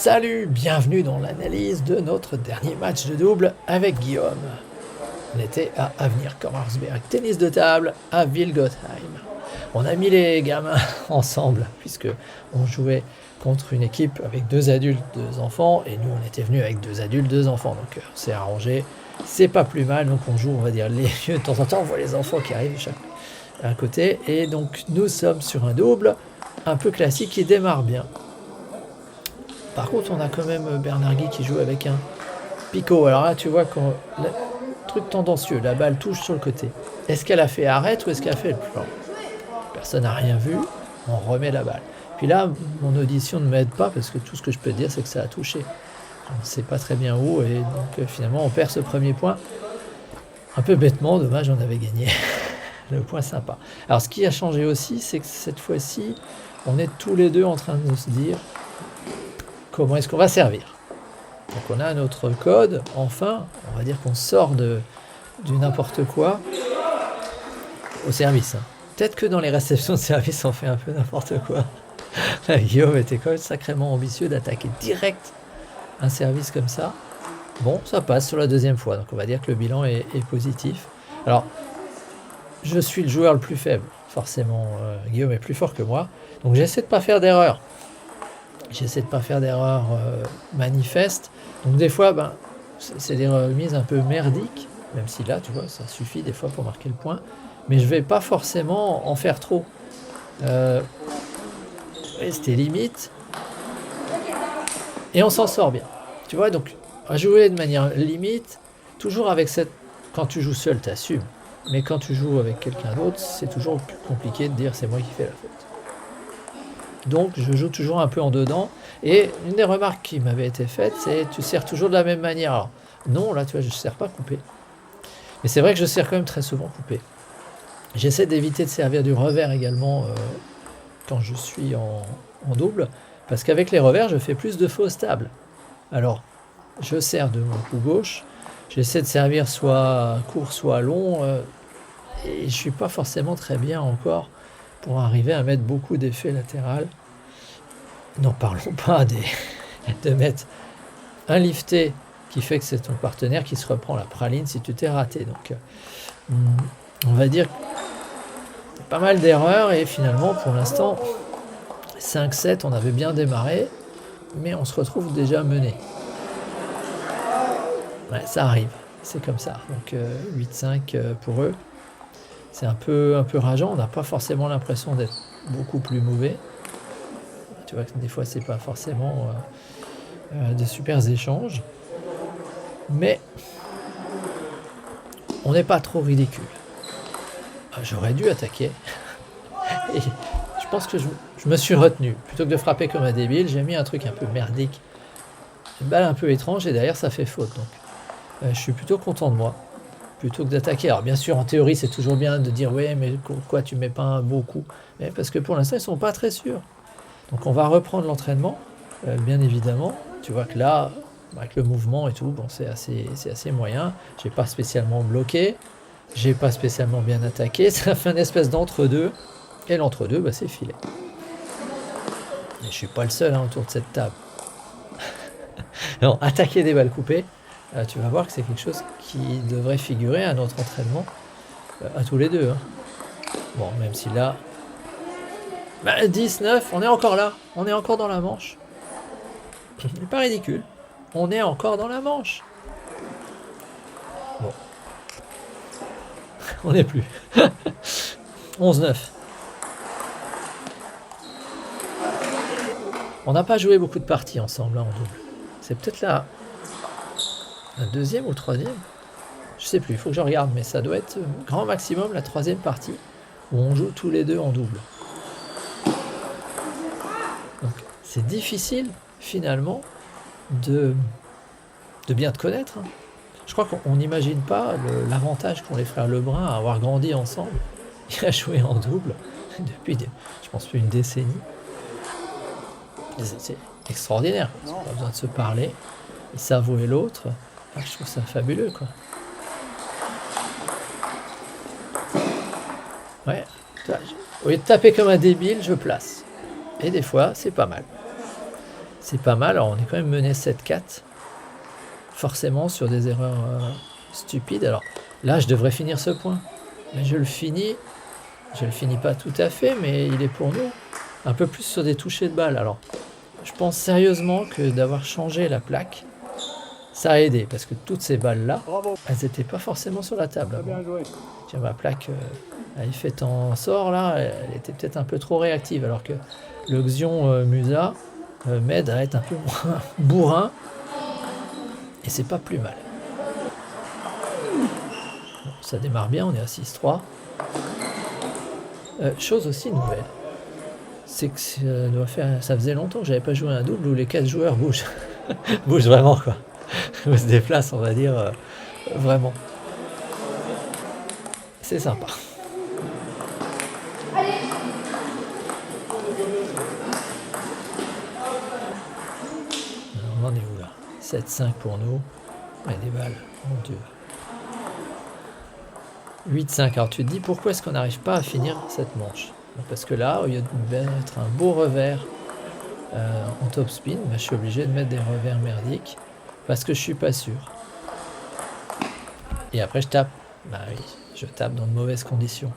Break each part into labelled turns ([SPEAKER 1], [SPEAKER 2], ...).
[SPEAKER 1] Salut, bienvenue dans l'analyse de notre dernier match de double avec Guillaume. On était à Avenir Kommersberg, tennis de table à Wilgotheim. On a mis les gamins ensemble puisque on jouait contre une équipe avec 2 adultes, 2 enfants et nous on était venus avec 2 adultes, 2 enfants. Donc c'est arrangé, c'est pas plus mal. Donc on joue, on va dire, les vieux de temps en temps, on voit les enfants qui arrivent chaque à côté. Et donc nous sommes sur un double un peu classique qui démarre bien. Par contre, on a quand même Bernard Guy qui joue avec un picot. Alors là, tu vois, quand le truc tendancieux, la balle touche sur le côté. Est-ce qu'elle a fait arrête ou est-ce qu'elle a fait le plan? Personne n'a rien vu, on remet la balle. Puis là, mon audition ne m'aide pas parce que tout ce que je peux dire, c'est que ça a touché. On ne sait pas très bien où et donc finalement, on perd ce premier point. Un peu bêtement, dommage, on avait gagné. Le point sympa. Alors, ce qui a changé aussi, c'est que cette fois-ci, on est tous les deux en train de se dire comment est-ce qu'on va servir. Donc on a notre code, enfin, on va dire qu'on sort du n'importe quoi au service. Peut-être que dans les réceptions de service, on fait un peu n'importe quoi. Là, Guillaume était quand même sacrément ambitieux d'attaquer direct un service comme ça. Bon, ça passe sur la deuxième fois, donc on va dire que le bilan est positif. Alors, je suis le joueur le plus faible, forcément, Guillaume est plus fort que moi, donc j'essaie de ne pas faire d'erreur. J'essaie de ne pas faire d'erreurs manifestes. Donc des fois, c'est des remises un peu merdiques, même si là, tu vois, ça suffit des fois pour marquer le point. Mais je ne vais pas forcément en faire trop. C'était limite. Et on s'en sort bien. Tu vois, donc, à jouer de manière limite, toujours avec cette... Quand tu joues seul, tu assumes. Mais quand tu joues avec quelqu'un d'autre, c'est toujours plus compliqué de dire c'est moi qui fais la faute. Donc je joue toujours un peu en dedans. Et une des remarques qui m'avait été faite, c'est tu sers toujours de la même manière. Alors non, là tu vois, je ne sers pas coupé. Mais c'est vrai que je sers quand même très souvent coupé. J'essaie d'éviter de servir du revers également quand je suis en double. Parce qu'avec les revers, je fais plus de fausses tables. Alors, je sers de mon coup gauche. J'essaie de servir soit court, soit long. Et je ne suis pas forcément très bien encore pour arriver à mettre beaucoup d'effets latérales. N'en parlons pas de mettre un lifté qui fait que c'est ton partenaire qui se reprend la praline si tu t'es raté. Donc, on va dire pas mal d'erreurs et finalement, pour l'instant, 5-7, on avait bien démarré, mais on se retrouve déjà mené. Ouais, ça arrive, c'est comme ça. Donc 8-5 pour eux. C'est un peu rageant, on n'a pas forcément l'impression d'être beaucoup plus mauvais. Tu vois que des fois, c'est pas forcément des super échanges. Mais on n'est pas trop ridicule. J'aurais dû attaquer. Et je pense que je me suis retenu. Plutôt que de frapper comme un débile, j'ai mis un truc un peu merdique. Une balle un peu étrange et derrière, ça fait faute. Donc, je suis plutôt content de moi. Plutôt que d'attaquer. Alors bien sûr, en théorie, c'est toujours bien de dire « ouais, mais pourquoi tu mets pas un beau coup ?» Parce que pour l'instant, ils sont pas très sûrs. Donc on va reprendre l'entraînement, bien évidemment. Tu vois que là, avec le mouvement et tout, bon, c'est assez moyen. J'ai pas spécialement bloqué, j'ai pas spécialement bien attaqué. Ça fait une espèce d'entre-deux. Et l'entre-deux, c'est filé. Et je suis pas le seul autour de cette table. Non, attaquer des balles coupées, tu vas voir que c'est quelque chose qui devrait figurer à notre entraînement à tous les deux. Bon, même si là... 10-9, on est encore là. On est encore dans la manche. C'est pas ridicule. On est encore dans la manche. Bon. On n'est plus. 11-9. On n'a pas joué beaucoup de parties ensemble en double. C'est peut-être la deuxième ou le troisième. Je sais plus, il faut que je regarde, mais ça doit être grand maximum la troisième partie où on joue tous les deux en double. Donc c'est difficile finalement de bien te connaître. Je crois qu'on n'imagine pas l'avantage qu'ont les frères Lebrun à avoir grandi ensemble et à jouer en double depuis, je pense, une décennie. C'est extraordinaire. On n'a pas besoin de se parler. Ils savent où est l'autre. Je trouve ça fabuleux, quoi. Ouais. Au lieu de taper comme un débile, je place. Et des fois, c'est pas mal. C'est pas mal. Alors on est quand même mené 7-4. Forcément sur des erreurs stupides. Alors là, je devrais finir ce point. Mais je le finis. Je le finis pas tout à fait, mais il est pour nous. Un peu plus sur des touchés de balle. Alors, je pense sérieusement que d'avoir changé la plaque, ça a aidé. Parce que toutes ces balles-là, elles n'étaient pas forcément sur la table.
[SPEAKER 2] Bien joué.
[SPEAKER 1] Tiens, ma plaque, à effet temps sort, là, elle était peut-être un peu trop réactive. Alors que le Xion Musa m'aide à être un peu moins bourrin. Et c'est pas plus mal. Bon, ça démarre bien, on est à 6-3. Chose aussi nouvelle, c'est que ça faisait longtemps que j'avais pas joué un double où les 4 joueurs bougent. Bougent vraiment, quoi. Ou se déplacent, on va dire, vraiment. C'est sympa. Alors, on en est où là? 7-5 pour nous. Et des balles, mon Dieu. 8-5. Alors tu te dis pourquoi est-ce qu'on n'arrive pas à finir cette manche? Parce que là, au lieu de mettre un beau revers en top spin, je suis obligé de mettre des revers merdiques parce que je suis pas sûr. Et après je tape. Bah oui, je tape dans de mauvaises conditions.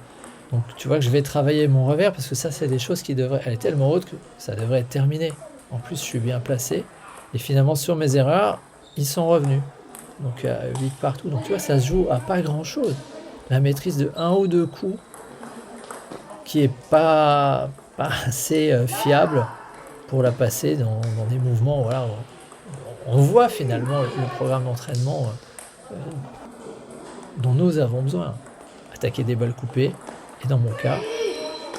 [SPEAKER 1] Donc tu vois que je vais travailler mon revers parce que ça c'est des choses qui devraient... Elle est tellement haute que ça devrait être terminé. En plus je suis bien placé. Et finalement sur mes erreurs, ils sont revenus. Donc 8 partout. Donc tu vois, ça se joue à pas grand chose. La maîtrise de 1 ou 2 coups qui est pas assez fiable pour la passer dans des mouvements. Voilà, on voit finalement le programme d'entraînement dont nous avons besoin. Attaquer des balles coupées et dans mon cas,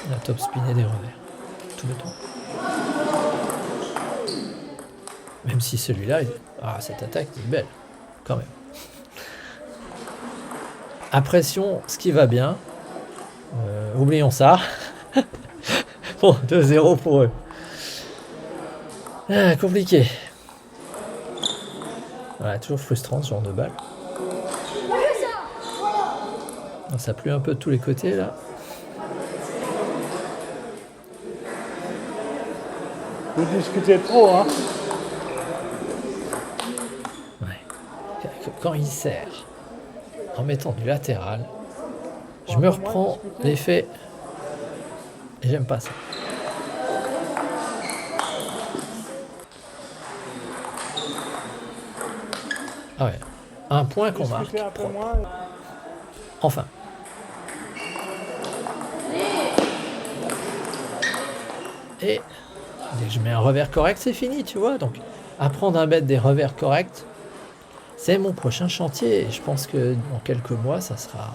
[SPEAKER 1] la top spin et des revers. Tout le temps. Même si celui-là, cette attaque est belle quand même. À pression, ce qui va bien. Oublions ça. Bon, 2-0 pour eux. Compliqué. Voilà, toujours frustrant ce genre de balle. Ça pue un peu de tous les côtés là.
[SPEAKER 2] Vous discutez trop, hein?
[SPEAKER 1] Ouais. Quand il serre en mettant du latéral, je me reprends l'effet et j'aime pas ça. Ah ouais, un point qu'on marque. Enfin. Et dès que je mets un revers correct, c'est fini, tu vois. Donc, apprendre à mettre des revers corrects, c'est mon prochain chantier. Et je pense que dans quelques mois, ça sera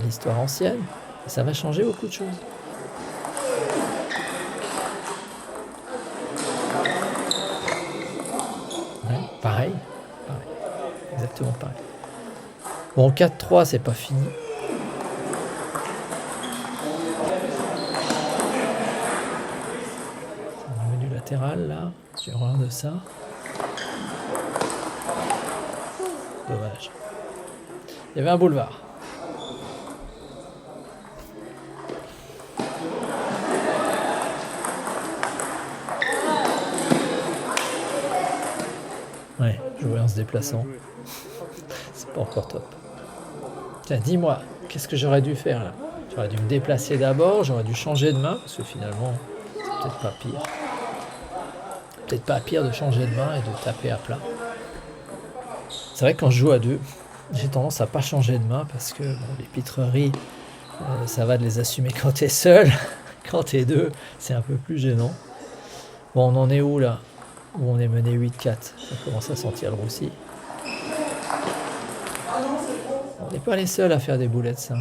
[SPEAKER 1] l'histoire ancienne. Et ça va changer beaucoup de choses. Ouais, pareil. Exactement pareil. Bon, 4-3, c'est pas fini. On a du latéral là. J'ai horreur de ça. Dommage. Il y avait un boulevard. Ouais, jouer en se déplaçant. C'est pas encore top. Tiens, dis-moi, qu'est-ce que j'aurais dû faire là? J'aurais dû me déplacer d'abord, j'aurais dû changer de main, parce que finalement, c'est peut-être pas pire. Peut-être pas pire de changer de main et de taper à plat. C'est vrai que quand je joue à deux, j'ai tendance à pas changer de main, parce que bon, les pitreries, ça va de les assumer quand t'es seul. Quand t'es deux, c'est un peu plus gênant. Bon, on en est où là? Où on est mené 8-4. Ça commence à sentir le roussi. On n'est pas les seuls à faire des boulettes simples.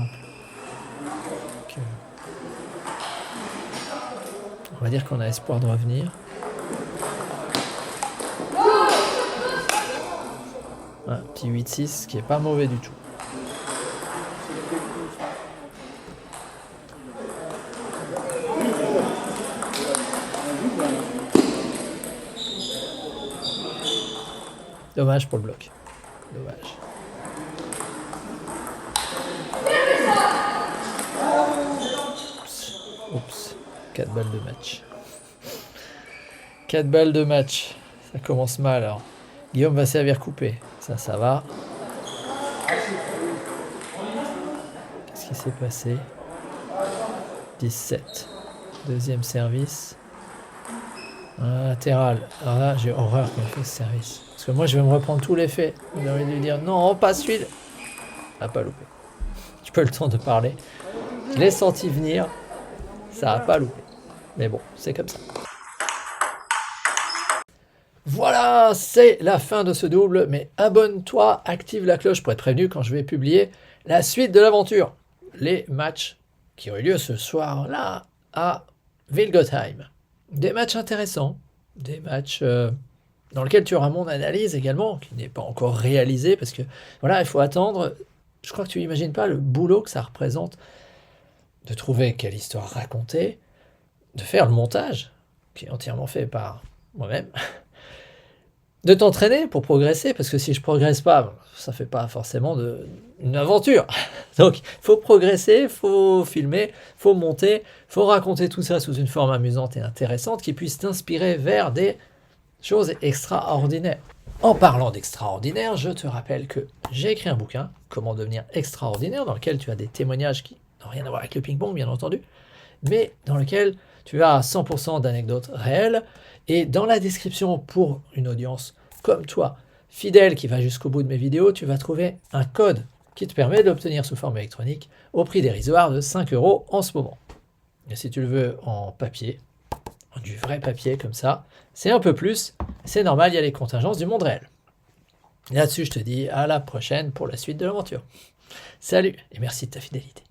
[SPEAKER 1] Donc, on va dire qu'on a espoir de revenir. Un petit 8-6 qui est pas mauvais du tout. Dommage pour le bloc. Dommage. Oups. 4 balles de match. 4 balles de match. Ça commence mal alors. Guillaume va servir coupé. Ça va. Qu'est-ce qui s'est passé? 17. Deuxième service. Un latéral. Alors là, j'ai horreur qu'on fait ce service. Parce que moi, je vais me reprendre tous les faits. J'ai envie de lui dire non, pas celui-là. Ah, pas loupé. J'ai pas eu le temps de parler. Je l'ai senti venir. Ça a pas loupé. Mais bon, c'est comme ça. Voilà, c'est la fin de ce double. Mais abonne-toi, active la cloche pour être prévenu quand je vais publier la suite de l'aventure. Les matchs qui ont eu lieu ce soir-là à Wilgotheim. Des matchs intéressants, des matchs dans lesquels tu auras mon analyse également, qui n'est pas encore réalisée, parce que voilà, il faut attendre. Je crois que tu n'imagines pas le boulot que ça représente de trouver quelle histoire raconter, de faire le montage, qui est entièrement fait par moi-même, de t'entraîner pour progresser, parce que si je progresse pas, ça fait pas forcément une aventure. Donc, il faut progresser, il faut filmer, il faut monter, il faut raconter tout ça sous une forme amusante et intéressante qui puisse t'inspirer vers des choses extraordinaires. En parlant d'extraordinaire, je te rappelle que j'ai écrit un bouquin, Comment devenir extraordinaire, dans lequel tu as des témoignages qui n'ont rien à voir avec le ping-pong, bien entendu, mais dans lequel tu as 100% d'anecdotes réelles. Et dans la description, pour une audience comme toi, fidèle, qui va jusqu'au bout de mes vidéos, tu vas trouver un code qui te permet de l'obtenir sous forme électronique au prix dérisoire de 5 € en ce moment. Et si tu le veux en papier, du vrai papier comme ça, c'est un peu plus, c'est normal, il y a les contingences du monde réel. Là-dessus, je te dis à la prochaine pour la suite de l'aventure. Salut et merci de ta fidélité.